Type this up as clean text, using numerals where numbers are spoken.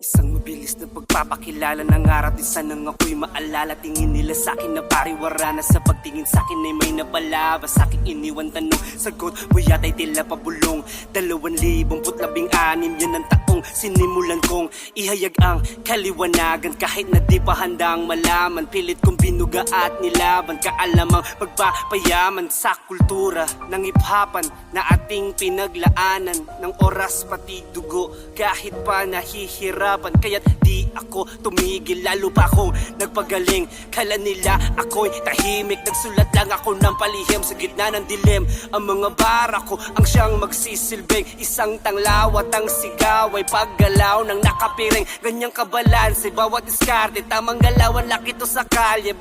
Isang mabilis na pagpapakilala ng araw, di sanang ako'y maalala. Tingin nila sa'kin na pariwara na, sa pagtingin sa'kin ay may napalaba. Sa'king iniwan tanong, sagot mo yata'y tila pabulong. 2016 yan ang taong sinimulan kong ihayag ang kaliwanagan. Kahit na di pa handang malaman, pilit kong binuga at nilaban. Kaalamang pagpapayaman sa kultura ng hip-hopan na ating pinaglaanan ng oras pati dugo, kahit pa nahihirapan. Kaya't di ako tumigil, lalo pa akong nagpagaling. Kala nila ako'y tahimik, nagsulat lang ako ng palihim sa gitna ng dilim. Ang mga bara ko ang siyang magsisilbing isang tanglawat. Ang sigaw ay paggalaw ng nakapiring, ganyang kabalanse bawat diskarte. Tamang galawan, laki to sa kalye.